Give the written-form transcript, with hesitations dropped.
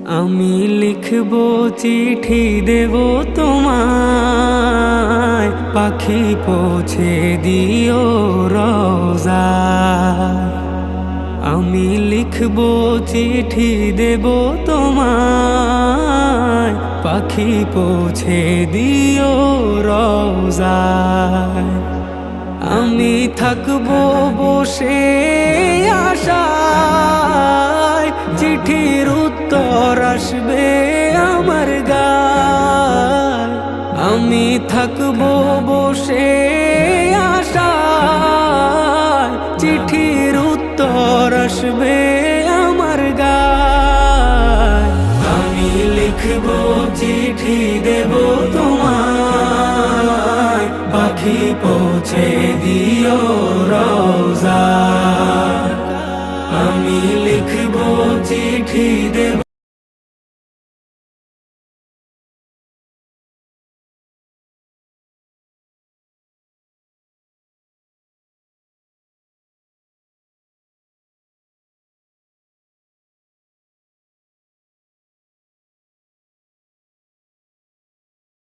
আমি লিখবো চিঠি দেব তোমায়, পাখি পৌঁছে দিও রোজায়। আমি লিখবো চিঠি দেব তোমায়, পাখি পৌঁছে দিও রোজায়। আমি থাকবো বসে আশায়, চিঠির উত্তর আসবে আমার গায়। আমি থাকবো বসে আশায়, চিঠির উত্তর আসবে আমার গায়। আমি লিখবো চিঠি দেব তোমায়, পাখি পৌঁছে দিও রোজায়। আমি লিখবো চিঠি দেব